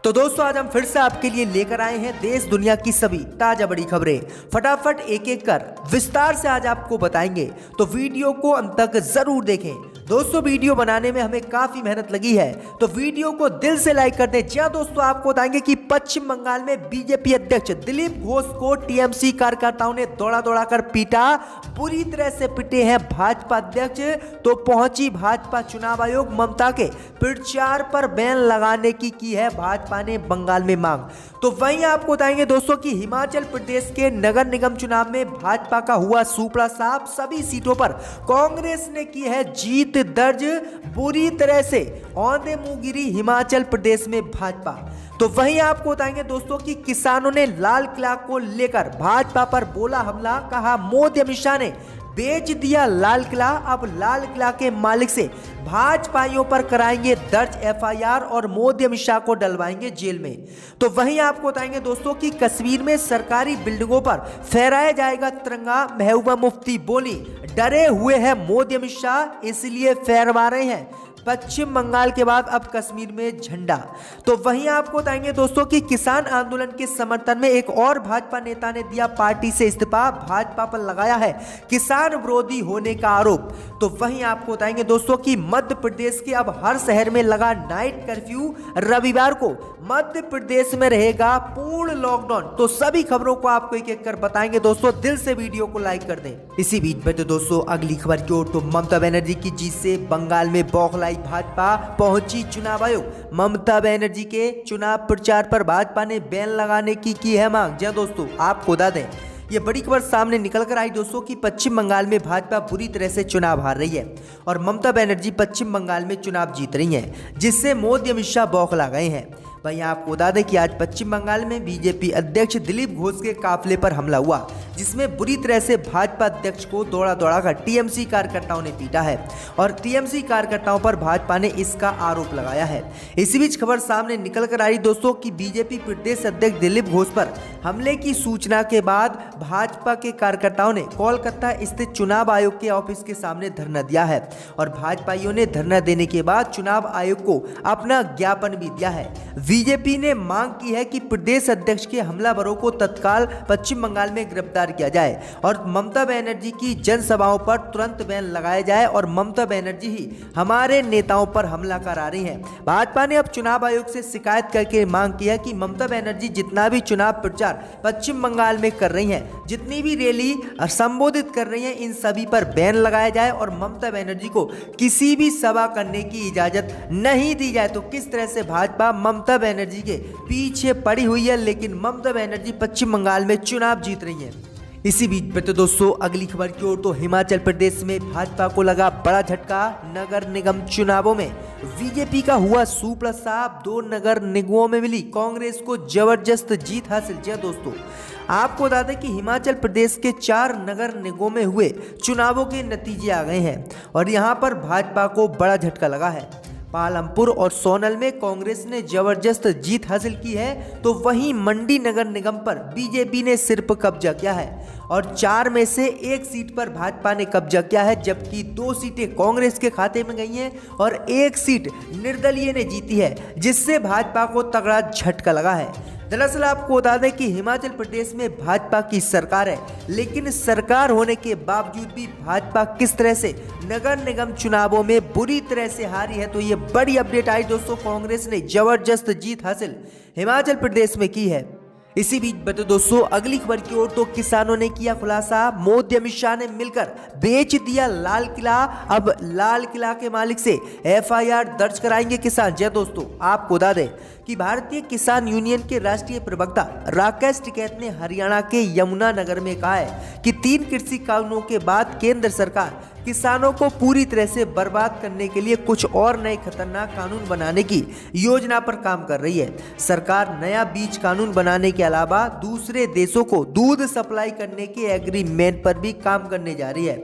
तो दोस्तों आज हम फिर से आपके लिए लेकर आए हैं देश दुनिया की सभी ताजा बड़ी खबरें। फटाफट एक एक कर विस्तार से आज आपको बताएंगे, तो वीडियो को अंत तक जरूर देखें। दोस्तों वीडियो बनाने में हमें काफी मेहनत लगी है, तो वीडियो को दिल से लाइक कर दें। जी हां दोस्तों, आपको बताएंगे कि पश्चिम बंगाल में बीजेपी अध्यक्ष दिलीप घोष को टीएमसी कार्यकर्ताओं ने दौड़ा दौड़ा कर पीटा। बुरी तरह से पिटे हैं भाजपा अध्यक्ष, तो पहुंची भाजपा चुनाव आयोग। ममता के प्रचार पर बैन लगाने की है भाजपा ने बंगाल में मांग। तो वहीं आपको बताएंगे दोस्तों कि हिमाचल प्रदेश के नगर निगम चुनाव में भाजपा का हुआ सुपड़ा साफ। सभी सीटों पर कांग्रेस ने की है जीत दर्ज। बुरी तरह से औंधे मुंह गिरी हिमाचल प्रदेश में भाजपा। तो वहीं आपको बताएंगे दोस्तों कि किसानों ने लाल किला को लेकर भाजपा पर बोला हमला। कहा मोदी अमित शाह ने बेच दिया लाल किला, अब लाल किला के मालिक से भाजपाइयों पर कराएंगे दर्ज एफआईआर और मोदी अमित शाह को डलवाएंगे जेल में। तो वहीं आपको बताएंगे दोस्तों कि कश्मीर में सरकारी बिल्डिंगों पर फहराया जाएगा तिरंगा। महबूबा मुफ्ती बोली डरे हुए हैं मोदी अमित शाह, इसलिए फहरवा रहे हैं। पश्चिम बंगाल के बाद अब कश्मीर में झंडा। तो वहीं आपको बताएंगे दोस्तों कि किसान आंदोलन के समर्थन में एक और भाजपा नेता ने दिया पार्टी से इस्तीफा। भाजपा पर लगाया है किसान विरोधी होने का आरोप। तो वहीं आपको बताएंगे दोस्तों कि मध्य प्रदेश के अब हर शहर में लगा नाइट कर्फ्यू। रविवार को मध्य प्रदेश में रहेगा पूर्ण लॉकडाउन। तो सभी खबरों को आपको एक एक कर बताएंगे दोस्तों, दिल से वीडियो को लाइक कर दें। इसी बीच में तो दोस्तों अगली खबर की ओर, तो ममता बनर्जी की जीत से बंगाल में बौखलाई भाजपा, पहुंची चुनाव आयोग। ममता बनर्जी के चुनाव प्रचार पर भाजपा ने बैन लगाने की है मांग। जी दोस्तों, आपको बता दें ये बड़ी खबर सामने निकल कर आई दोस्तों कि पश्चिम बंगाल में भाजपा बुरी तरह से चुनाव हार रही है और ममता बनर्जी पश्चिम बंगाल में चुनाव जीत रही हैं, जिससे मोदी अमित शाह बौखला गए हैं। वहीं आपको बता दें कि आज पश्चिम बंगाल में बीजेपी अध्यक्ष दिलीप घोष के काफिले पर हमला हुआ, जिसमें बुरी तरह से भाजपा अध्यक्ष को दौड़ा दौड़ा कर टीएमसी कार्यकर्ताओं ने पीटा है और टीएमसी कार्यकर्ताओं पर भाजपा ने इसका आरोप लगाया है। इसी बीच खबर सामने निकल कर आई दोस्तों कि बीजेपी प्रदेश अध्यक्ष दिलीप घोष पर हमले की सूचना के बाद भाजपा के कार्यकर्ताओं ने कोलकाता स्थित चुनाव आयोग के ऑफिस के सामने धरना दिया है और भाजपाइयों ने धरना देने के बाद चुनाव आयोग को अपना ज्ञापन भी दिया है। बीजेपी ने मांग की है कि प्रदेश अध्यक्ष के हमलावरों को तत्काल पश्चिम बंगाल में गिरफ्तार किया जाए और ममता बनर्जी की जनसभाओं पर तुरंत बैन लगाया जाए और ममता बनर्जी ही हमारे नेताओं पर हमला करा रही हैं। भाजपा ने अब चुनाव आयोग से शिकायत करके मांग की है कि ममता बनर्जी जितना भी चुनाव प्रचार पश्चिम बंगाल में कर रही हैं, जितनी भी रैली संबोधित कर रही हैं, इन सभी पर बैन लगाया जाए और ममता बनर्जी को किसी भी सभा करने की इजाजत नहीं दी जाए। तो किस तरह से भाजपा ममता बनर्जी के पीछे पड़ी हुई है, लेकिन ममता बनर्जी पश्चिम बंगाल में चुनाव जीत रही हैं। इसी बीच में तो दोस्तों अगली खबर की ओर, तो हिमाचल प्रदेश में भाजपा को लगा बड़ा झटका। नगर निगम चुनावों में बीजेपी का हुआ सुपड़ा साफ। 2 नगर निगमों में मिली कांग्रेस को जबरदस्त जीत हासिल। जी दोस्तों, आपको बता दें कि हिमाचल प्रदेश के 4 नगर निगमों में हुए चुनावों के नतीजे आ गए हैं और यहां पर भाजपा को बड़ा झटका लगा है। पालमपुर और सोनल में कांग्रेस ने जबरदस्त जीत हासिल की है, तो वहीं मंडी नगर निगम पर बीजेपी ने सिर्फ कब्जा किया है और 4 में से 1 सीट पर भाजपा ने कब्जा किया है, जबकि 2 सीटें कांग्रेस के खाते में गई हैं और 1 सीट निर्दलीय ने जीती है, जिससे भाजपा को तगड़ा झटका लगा है। दरअसल आपको बता दें कि हिमाचल प्रदेश में भाजपा की सरकार है, लेकिन सरकार होने के बावजूद भी भाजपा किस तरह से नगर निगम चुनावों में बुरी तरह से हारी है। तो ये बड़ी अपडेट आई दोस्तों, कांग्रेस ने जबरदस्त जीत हासिल हिमाचल प्रदेश में की है। इसी बीच बता दोस्तों अगली खबर की ओर, तो किसानों ने किया खुलासा। मोदी अमित शाह ने मिलकर बेच दिया लाल किला, अब लाल किला के मालिक से एफआईआर दर्ज कराएंगे किसान। जय दोस्तों, आपको बता दें कि भारतीय किसान यूनियन के राष्ट्रीय प्रवक्ता राकेश टिकैत ने हरियाणा के यमुनानगर में कहा है कि 3 कृषि कानूनों के बाद केंद्र सरकार किसानों को पूरी तरह से बर्बाद करने के लिए कुछ और नए खतरनाक कानून बनाने की योजना पर काम कर रही है। सरकार नया बीज कानून बनाने के अलावा दूसरे देशों को दूध सप्लाई करने के एग्रीमेंट पर भी काम करने जा रही है।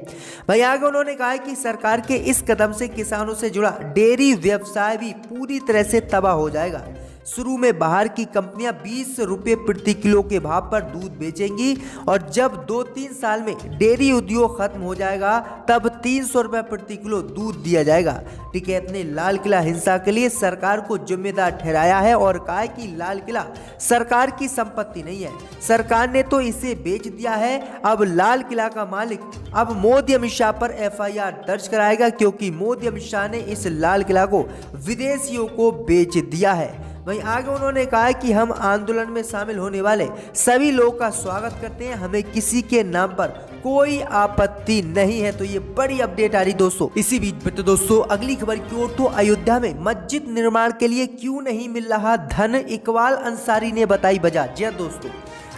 वहीं आगे उन्होंने कहा है कि सरकार के इस कदम से किसानों से जुड़ा डेयरी व्यवसाय भी पूरी तरह से तबाह हो जाएगा। शुरू में बाहर की कंपनियां 20 रुपये प्रति किलो के भाव पर दूध बेचेंगी और जब 2-3 साल में डेयरी उद्योग खत्म हो जाएगा तब 300 रुपये प्रति किलो दूध दिया जाएगा। टिकैत ने लाल किला हिंसा के लिए सरकार को जिम्मेदार ठहराया है और कहा है कि लाल किला सरकार की संपत्ति नहीं है, सरकार ने तो इसे बेच दिया है। अब लाल किला का मालिक अब मोदी अमित शाह पर FIR दर्ज कराएगा क्योंकि मोदी अमित शाह ने इस लाल किला को विदेशियों को बेच दिया है। वहीं आगे उन्होंने कहा कि हम आंदोलन में शामिल होने वाले सभी लोगों का स्वागत करते हैं, हमें किसी के नाम पर कोई आपत्ति नहीं है। तो ये बड़ी अपडेट आ रही दोस्तों। इसी बीच दोस्तों अगली खबर की ओर, तो अयोध्या में मस्जिद निर्माण के लिए क्यों नहीं मिल रहा धन, इकबाल अंसारी ने बताई वजह। जी दोस्तों,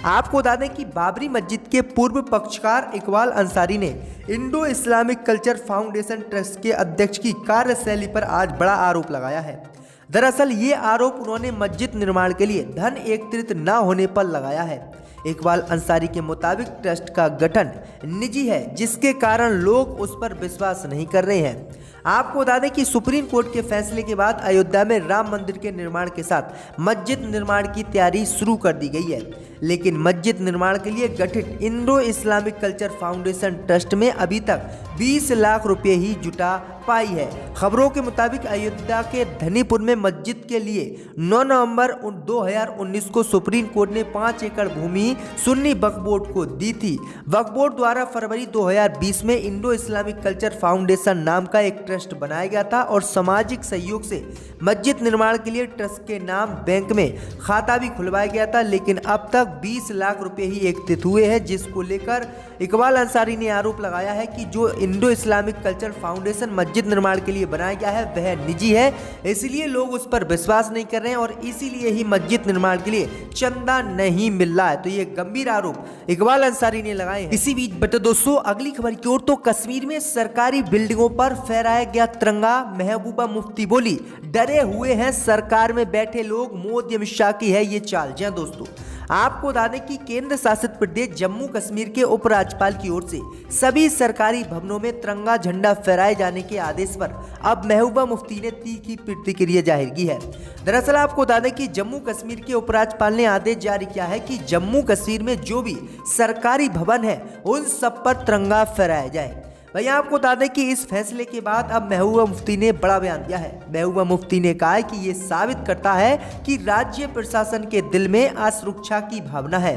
आपको बता दें कि बाबरी मस्जिद के पूर्व पक्षकार इकबाल अंसारी ने Indo Islamic culture foundation trust के अध्यक्ष की कार्यशैली पर आज बड़ा आरोप लगाया है। दरअसल ये आरोप उन्होंने मस्जिद निर्माण के लिए धन एकत्रित न होने पर लगाया है। इकबाल अंसारी के मुताबिक ट्रस्ट का गठन निजी है जिसके कारण लोग उस पर विश्वास नहीं कर रहे हैं। आपको बता दें कि सुप्रीम कोर्ट के फैसले के बाद अयोध्या में राम मंदिर के निर्माण के साथ मस्जिद निर्माण की तैयारी शुरू कर दी गई है, लेकिन मस्जिद निर्माण के लिए गठित Indo Islamic culture foundation trust में अभी तक 20 लाख रुपए ही जुटा पाई है। खबरों के मुताबिक अयोध्या के धनीपुर में मस्जिद के लिए 9 नवंबर 2019 को सुप्रीम कोर्ट ने 5 एकड़ भूमि सुन्नी वक्फ बोर्ड को दी थी। वक्फ बोर्ड द्वारा फरवरी 2020 में इंडो इस्लामिक कल्चर फाउंडेशन नाम का एक ट्रस्ट बनाया गया था और सामाजिक सहयोग से मस्जिद निर्माण के लिए ट्रस्ट के नाम बैंक में खाता भी खुलवाया गया था, लेकिन अब तक 20 लाख रुपए ही एकत्रित हुए हैं, जिसको लेकर इकबाल अंसारी ने आरोप लगाया है कि जो इंडो इस्लामिक कल्चर फाउंडेशन मस्जिद निर्माण के लिए बनाया गया है वह निजी है, इसलिए लोग उस पर विश्वास नहीं कर रहे हैं और इसीलिए ही मस्जिद निर्माण के लिए चंदा नहीं मिल रहा है। तो ये गंभीर आरोप इकबाल अंसारी ने लगाए हैं। इसी बीच बटे दोस्तों अगली खबर की ओर, तो कश्मीर में सरकारी बिल्डिंगों पर फहराया गया तिरंगा, महबूबा मुफ्ती बोली डरे हुए हैं सरकार में बैठे लोग, मोदी अमित शाह की है ये चाल। जी दोस्तों, आपको बता दें कि केंद्र शासित प्रदेश जम्मू कश्मीर के उपराज्यपाल की ओर से सभी सरकारी भवनों में तिरंगा झंडा फहराए जाने के आदेश पर अब महबूबा मुफ्ती ने तीखी प्रतिक्रिया जाहिर की है। दरअसल आपको बता दें कि जम्मू कश्मीर के उपराज्यपाल ने आदेश जारी किया है कि जम्मू कश्मीर में जो भी सरकारी भवन है उन सब पर तिरंगा फहराया जाए। भैया आपको बता दें कि इस फैसले के बाद अब महबूबा मुफ्ती ने बड़ा बयान दिया है। महबूबा मुफ्ती ने कहा है कि ये साबित करता है कि राज्य प्रशासन के दिल में असुरक्षा की भावना है।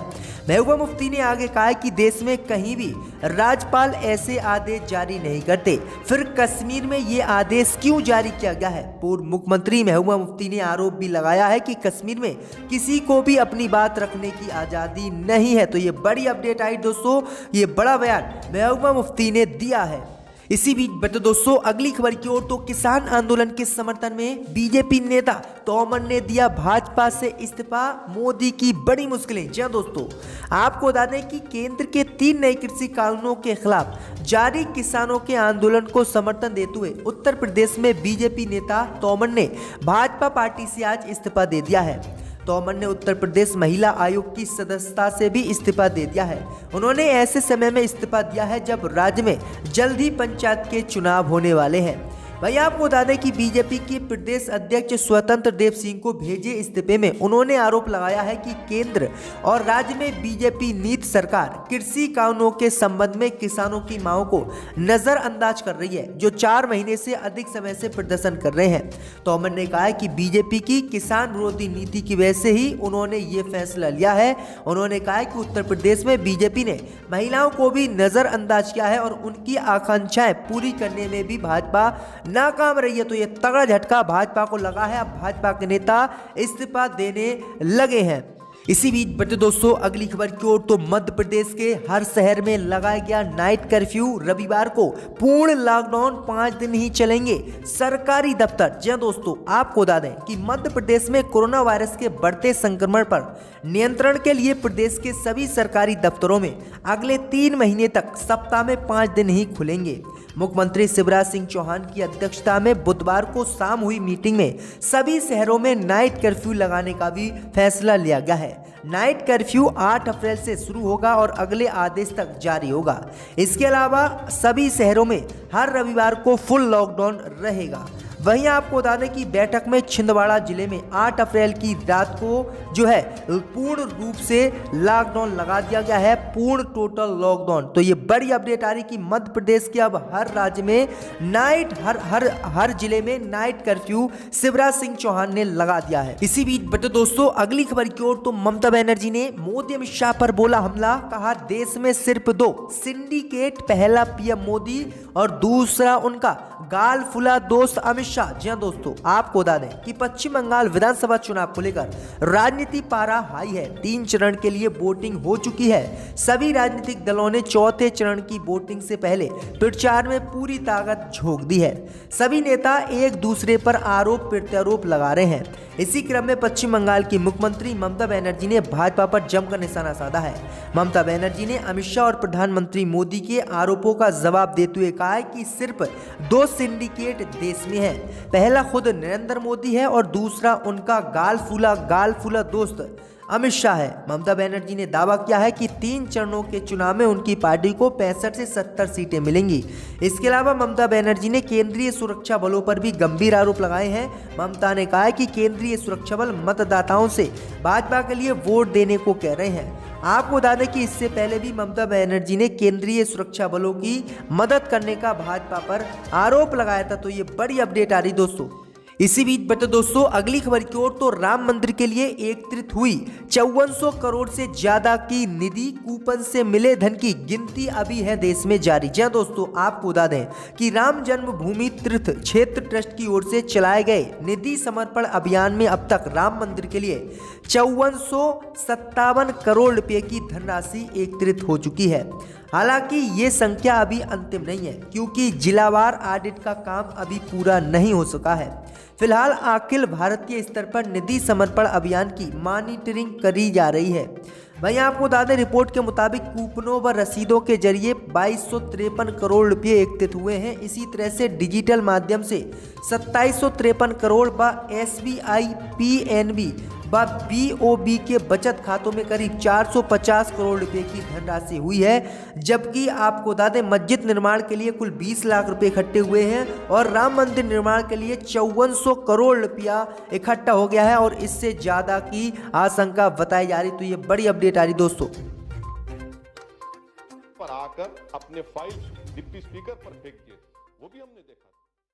महबूबा मुफ्ती ने आगे कहा है कि देश में कहीं भी राज्यपाल ऐसे आदेश जारी नहीं करते, फिर कश्मीर में ये आदेश क्यों जारी किया गया है। पूर्व मुख्यमंत्री महबूबा मुफ्ती ने आरोप भी लगाया है कि कश्मीर में किसी को भी अपनी बात रखने की आज़ादी नहीं है। तो ये बड़ी अपडेट आई दोस्तों, ये बड़ा बयान महबूबा मुफ्ती ने दिया है। इसी बीच बटे दोस्तों अगली खबर की ओर, तो किसान आंदोलन के समर्थन में बीजेपी नेता तोमर ने दिया भाजपा से इस्तीफा, मोदी की बड़ी मुश्किलें। जी दोस्तों, आपको बता दें कि केंद्र के 3 नए कृषि कानूनों के खिलाफ जारी किसानों के आंदोलन को समर्थन देते हुए उत्तर प्रदेश में बीजेपी नेता तोमर ने भाजपा पार्टी से आज इस्तीफा दे दिया है। तोमर ने उत्तर प्रदेश महिला आयोग की सदस्यता से भी इस्तीफा दे दिया है। उन्होंने ऐसे समय में इस्तीफा दिया है जब राज्य में जल्द ही पंचायत के चुनाव होने वाले हैं। भाई आपको बता दें कि बीजेपी के प्रदेश अध्यक्ष स्वतंत्र देव सिंह को भेजे इस्तीफे में उन्होंने आरोप लगाया है कि केंद्र और राज्य में बीजेपी नीति सरकार कृषि कानूनों के संबंध में किसानों की मांगों को नजरअंदाज कर रही है, जो 4 महीने से अधिक समय से प्रदर्शन कर रहे हैं। तोमर ने कहा है कि बीजेपी की किसान विरोधी नीति की वजह से ही उन्होंने ये फैसला लिया है। उन्होंने कहा है कि उत्तर प्रदेश में बीजेपी ने महिलाओं को भी नजरअंदाज किया है और उनकी आकांक्षाएं पूरी करने में भी भाजपा नाकाम रही है। तो ये तगड़ा झटका भाजपा को लगा है। अब भाजपा के नेता इस्तीफा देने लगे हैं। इसी बीच बटे दोस्तों अगली खबर की ओर, तो मध्य प्रदेश के हर शहर में लगाया गया नाइट कर्फ्यू, रविवार को पूर्ण लॉकडाउन, 5 दिन ही चलेंगे सरकारी दफ्तर। जी दोस्तों, आपको बता दें कि मध्य प्रदेश में कोरोना वायरस के बढ़ते संक्रमण पर नियंत्रण के लिए प्रदेश के सभी सरकारी दफ्तरों में अगले 3 महीने तक सप्ताह में 5 दिन ही खुलेंगे। मुख्यमंत्री शिवराज सिंह चौहान की अध्यक्षता में बुधवार को शाम हुई मीटिंग में सभी शहरों में नाइट कर्फ्यू लगाने का भी फैसला लिया गया है। नाइट कर्फ्यू 8 अप्रैल से शुरू होगा और अगले आदेश तक जारी होगा। इसके अलावा सभी शहरों में हर रविवार को फुल लॉकडाउन रहेगा। वहीं आपको बता दें कि बैठक में छिंदवाड़ा जिले में 8 अप्रैल की रात को जो है पूर्ण रूप से लॉकडाउन लगा दिया गया है, पूर्ण टोटल लॉकडाउन। तो ये बड़ी अपडेट आ रही कि मध्य प्रदेश के अब हर राज्य में नाइट हर जिले में नाइट कर्फ्यू शिवराज सिंह चौहान ने लगा दिया है। इसी बीच बटे दोस्तों अगली खबर की ओर, तो ममता बनर्जी ने मोदी अमित शाह पर बोला हमला, कहा देश में सिर्फ 2 सिंडिकेट, पहला पीएम मोदी और दूसरा उनका गाल फुला दोस्त अमित शाह। जी हां दोस्तों, आपको बता दें कि पश्चिम बंगाल विधानसभा चुनाव को लेकर राजनीति पारा हाई है। 3 चरण के लिए वोटिंग हो चुकी है। सभी राजनीतिक दलों ने चौथे चरण की वोटिंग से पहले प्रचार में पूरी ताकत झोंक दी है। सभी नेता एक दूसरे पर आरोप प्रत्यारोप लगा रहे हैं। इसी क्रम में पश्चिम बंगाल की मुख्यमंत्री ममता बनर्जी ने भाजपा पर जमकर निशाना साधा है। ममता बनर्जी ने अमित शाह और प्रधानमंत्री मोदी के आरोपों का जवाब देते हुए कहा है कि सिर्फ 2 सिंडिकेट देश में है, पहला खुद नरेंद्र मोदी है और दूसरा उनका गाल फूला दोस्त अमित शाह है। ममता बनर्जी ने दावा किया है कि 3 चरणों के चुनाव में उनकी पार्टी को 65 से 70 सीटें मिलेंगी। इसके अलावा ममता बनर्जी ने केंद्रीय सुरक्षा बलों पर भी गंभीर आरोप लगाए हैं। ममता ने कहा है कि केंद्रीय सुरक्षा बल मतदाताओं से भाजपा के लिए वोट देने को कह रहे हैं। आपको बता दें कि इससे पहले भी ममता बनर्जी ने केंद्रीय सुरक्षा बलों की मदद करने का भाजपा पर आरोप लगाया था। तो ये बड़ी अपडेट आ रही दोस्तों। इसी बीच बटे दोस्तों अगली खबर की ओर, तो राम मंदिर के लिए एकत्रित हुई 5400 करोड़ से ज्यादा की निधि कूपन से मिले धन की गिनती अभी है देश में जारी। जी दोस्तों, आपको बता दें कि राम जन्मभूमि तीर्थ क्षेत्र ट्रस्ट की ओर से चलाए गए निधि समर्पण अभियान में अब तक राम मंदिर के लिए 5457 करोड़ रुपए की धनराशि एकत्रित हो चुकी है। हालांकि ये संख्या अभी अंतिम नहीं है, क्योंकि जिलावार ऑडिट का काम अभी पूरा नहीं हो सका है। फिलहाल अखिल भारतीय स्तर पर निधि समर्पण अभियान की मॉनिटरिंग करी जा रही है। वहीं आपको बता दें रिपोर्ट के मुताबिक कूपनों व रसीदों के जरिए 2253 करोड़ रुपये एकत्रित हुए हैं। इसी तरह से डिजिटल माध्यम से 2753 करोड़ व SBI, PNB व BOB के बचत खातों में करीब 450 करोड़ रुपए की धनराशि हुई है। जबकि आपको बता दें मस्जिद निर्माण के लिए कुल 20 लाख रुपए इकट्ठे हुए हैं और राम मंदिर निर्माण के लिए 5400 करोड़ रुपया इकट्ठा हो गया है और इससे ज्यादा की आशंका बताई जा रही। तो ये बड़ी अपडेट आ रही दोस्तों। पर आकर अपने फाइल डिप्टी स्पीकर पर फेंक दिए, वो भी हमने देखा।